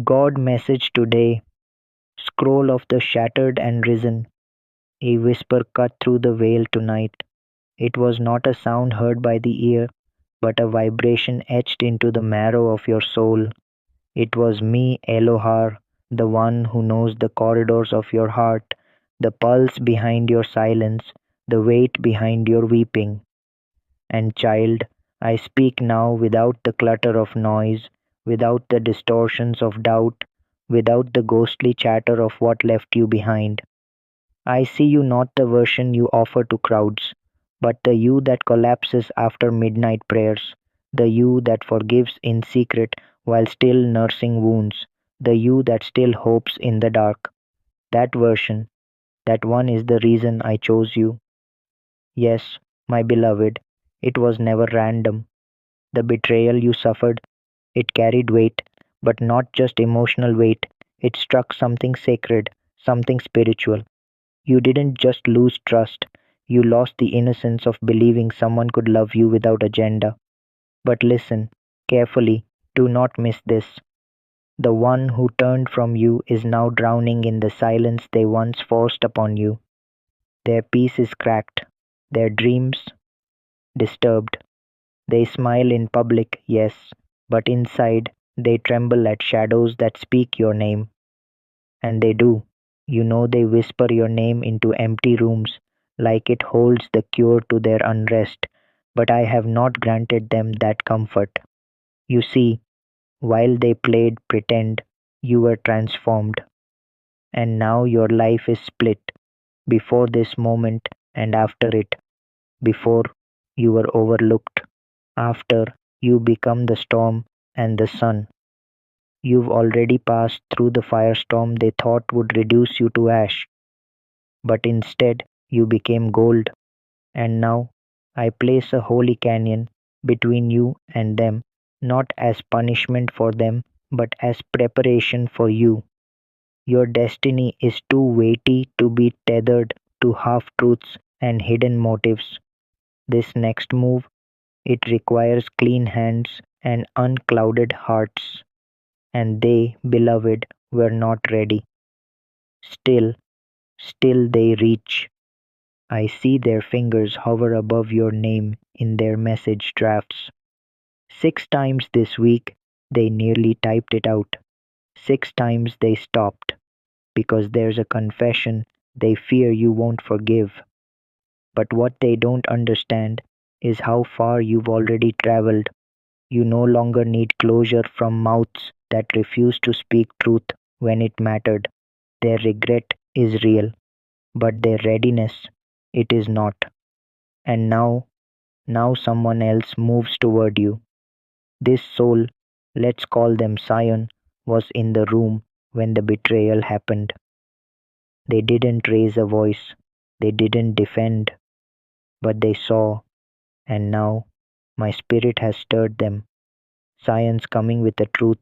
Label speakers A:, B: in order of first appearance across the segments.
A: God message today, scroll of the shattered and risen. A whisper cut through the veil tonight. It was not a sound heard by the ear, but a vibration etched into the marrow of your soul. It was me, Elohar, the one who knows the corridors of your heart, the pulse behind your silence, the weight behind your weeping. And child, I speak now without the clutter of noise, without the distortions of doubt, without the ghostly chatter of what left you behind. I see you not the version you offer to crowds, but the you that collapses after midnight prayers, the you that forgives in secret while still nursing wounds, the you that still hopes in the dark. That version, that one is the reason I chose you. Yes, my beloved, it was never random. The betrayal you suffered, it carried weight, but not just emotional weight. It struck something sacred, something spiritual. You didn't just lose trust, you lost the innocence of believing someone could love you without agenda. But listen carefully, do not miss this. The one who turned from you is now drowning in the silence they once forced upon you. Their peace is cracked, their dreams disturbed. They smile in public, yes, but inside they tremble at shadows that speak your name. And they do. You know they whisper your name into empty rooms like it holds the cure to their unrest, but I have not granted them that comfort. You see, while they played pretend, you were transformed, and now your life is split before this moment and after it, before you were overlooked, after you become the storm and the sun. You've already passed through the firestorm they thought would reduce you to ash, but instead you became gold. And now I place a holy canyon between you and them, not as punishment for them, but as preparation for you. Your destiny is too weighty to be tethered to half truths and hidden motives. This next move, it requires clean hands and unclouded hearts. And they, beloved, were not ready. Still, still they reach. I see their fingers hover above your name in their message drafts. 6 times this week they nearly typed it out. 6 times they stopped because there's a confession they fear you won't forgive. But what they don't understand is how far you've already traveled. You no longer need closure from mouths that refuse to speak truth when it mattered. Their regret is real, but their readiness, it is not. And now someone else moves toward you. This soul, let's call them Sion, was in the room when the betrayal happened. They didn't raise a voice, they didn't defend, but they saw, and now my spirit has stirred them. Sion's coming with a truth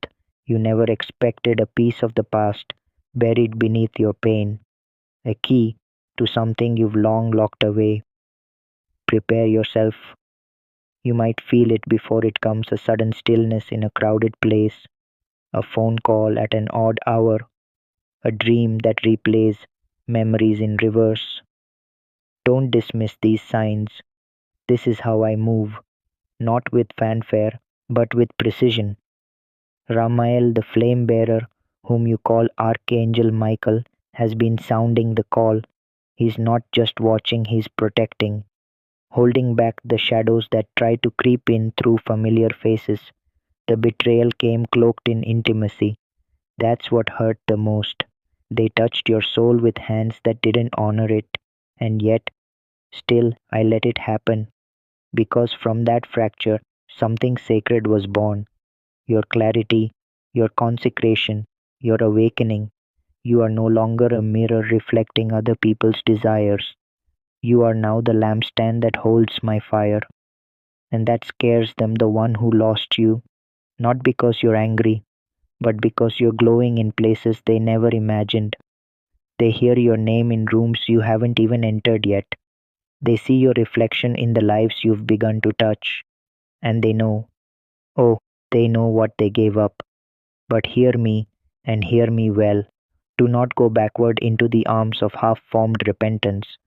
A: you never expected, a piece of the past buried beneath your pain, a key to something you've long locked away. Prepare yourself. You might feel it before it comes, a sudden stillness in a crowded place, a phone call at an odd hour, a dream that replays memories in reverse. Don't dismiss these signs. This is how I move, not with fanfare, but with precision. Ramael, the flame bearer, whom you call Archangel Michael, has been sounding the call. He's not just watching, he's protecting, holding back the shadows that try to creep in through familiar faces. The betrayal came cloaked in intimacy. That's what hurt the most. They touched your soul with hands that didn't honor it. And yet, still, I let it happen. Because from that fracture, something sacred was born. Your clarity, your consecration, your awakening. You are no longer a mirror reflecting other people's desires. You are now the lampstand that holds my fire. And that scares them, the one who lost you. Not because you're angry, but because you're glowing in places they never imagined. They hear your name in rooms you haven't even entered yet. They see your reflection in the lives you've begun to touch. And they know, oh, they know what they gave up. But hear me, And hear me well. Do not go backward into the arms of half formed repentance.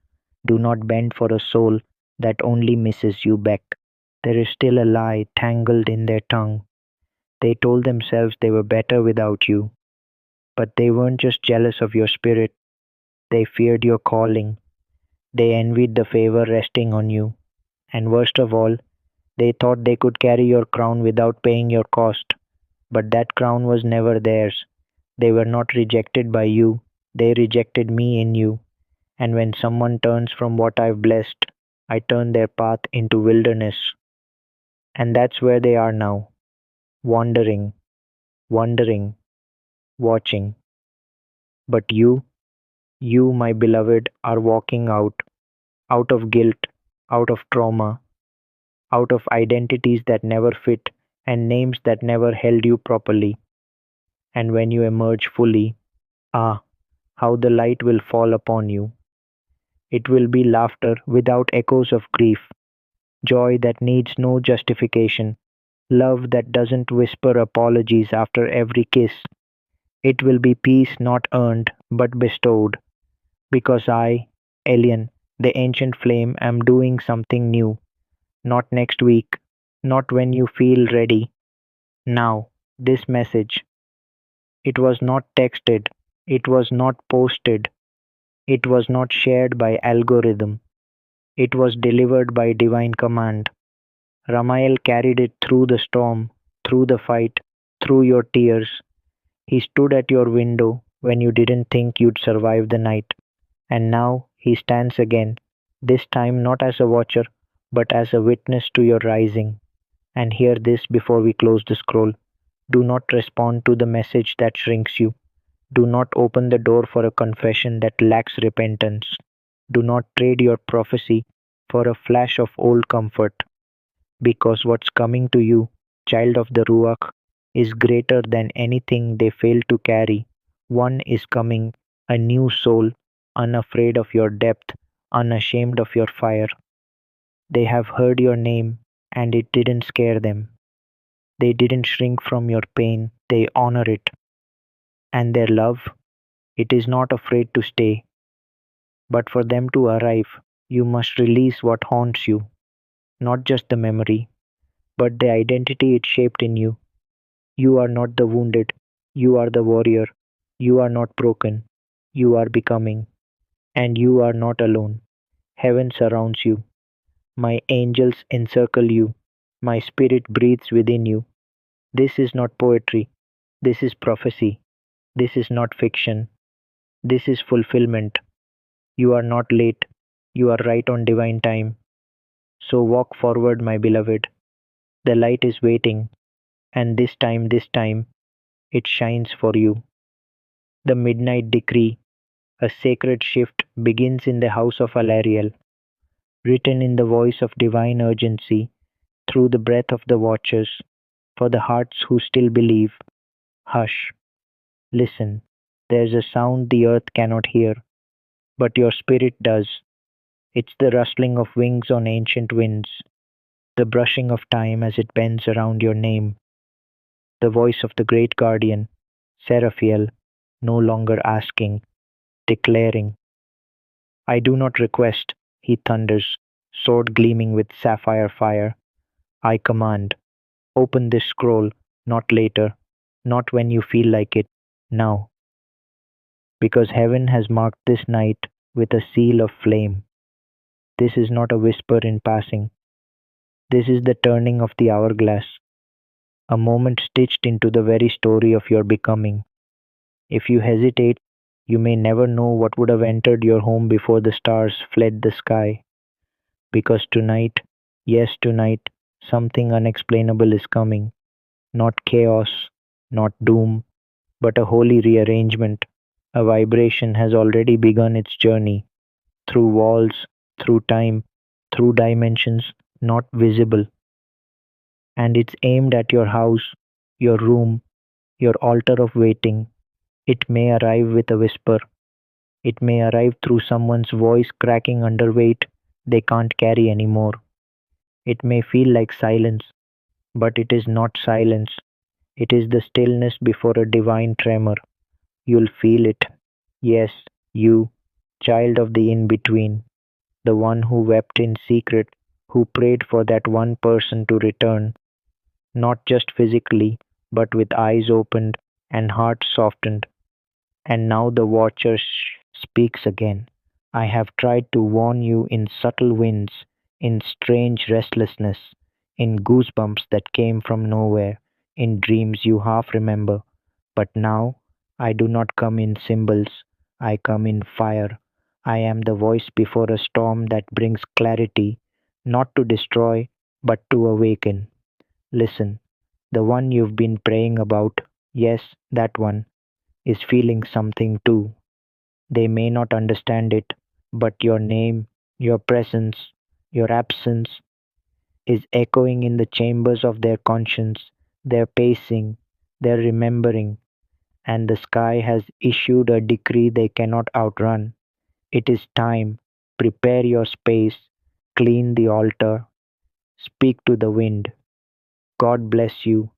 A: Do not bend for a soul that only misses you back. There is still a lie tangled in their tongue. They told themselves they were better without you, but they weren't just jealous of your spirit, they feared your calling. They envied the favor resting on you. And worst of all, they thought they could carry your crown without paying your cost. But that crown was never theirs. They were not rejected by you, they rejected me in you. And when someone turns from what I've blessed, I turn their path into wilderness. And that's where they are now, wandering, wondering, watching. But you, my beloved, are walking out of guilt, out of trauma, out of identities that never fit, and names that never held you properly. And when you emerge fully, ah, how the light will fall upon you. It will be laughter without echoes of grief, joy that needs no justification, love that doesn't whisper apologies after every kiss. It will be peace not earned but bestowed, because I, Alien, the ancient flame, am doing something new. Not next week, not when you feel ready. Now, this message. It was not texted, it was not posted, it was not shared by algorithm. It was delivered by divine command. Ramael carried it through the storm, through the fight, through your tears. He stood at your window when you didn't think you'd survive the night. And now he stands again, this time not as a watcher, but as a witness to your rising. And hear this before we close the scroll. Do not respond to the message that shrinks you. Do not open the door for a confession that lacks repentance. Do not trade your prophecy for a flash of old comfort, because what's coming to you, child of the Ruach, is greater than anything they failed to carry. One is coming, a new soul, unafraid of your depth, unashamed of your fire. They have heard your name, and it didn't scare them. They didn't shrink from your pain, they honor it. And their love, it is not afraid to stay. But for them to arrive, you must release what haunts you, not just the memory, but the identity it shaped in you. You are not the wounded, you are the warrior. You are not broken, you are becoming. And you are not alone. Heaven surrounds you. My angels encircle you. My spirit breathes within you. This is not poetry. This is prophecy. This is not fiction. This is fulfillment. You are not late. You are right on divine time. So walk forward, my beloved. The light is waiting, and this time, it shines for you. The midnight decree, a sacred shift, begins in the house of Alariel, written in the voice of divine urgency, through the breath of the watchers, for the hearts who still believe. Hush, listen. There's a sound the earth cannot hear, but your spirit does. It's the rustling of wings on ancient winds, the brushing of time as it bends around your name, the voice of the great guardian, Seraphiel, no longer asking, declaring. I do not request, he thunders, sword gleaming with sapphire fire. I command, open this scroll, not later, not when you feel like it, now, because heaven has marked this night with a seal of flame. This is not a whisper in passing. This is the turning of the hourglass, a moment stitched into the very story of your becoming. If you hesitate, you may never know what would have entered your home before the stars fled the sky. Because tonight, yes, tonight, something unexplainable is coming. Not chaos, not doom, but a holy rearrangement. A vibration has already begun its journey through walls, through time, through dimensions not visible. And it's aimed at your house, your room, your altar of waiting. It may arrive with a whisper. It may arrive through someone's voice cracking under weight they can't carry anymore. It may feel like silence, but it is not silence. It is the stillness before a divine tremor. You'll feel it. Yes, you, child of the in between, the one who wept in secret, who prayed for that one person to return, not just physically, but with eyes opened and heart softened. And now the watcher speaks again. I have tried to warn you in subtle winds, in strange restlessness, in goosebumps that came from nowhere, in dreams you half remember. But now I do not come in symbols, I come in fire. I am the voice before a storm that brings clarity, not to destroy, but to awaken. Listen, the one you've been praying about, yes, that one, is feeling something too. They may not understand it, but your name, your presence, your absence is echoing in the chambers of their conscience, their pacing, their remembering, and the sky has issued a decree they cannot outrun. It is time. Prepare your space, clean the altar, speak to the wind. God bless you.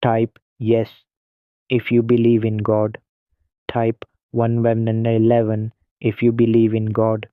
A: Type yes if you believe in God. Type 111 if you believe in God.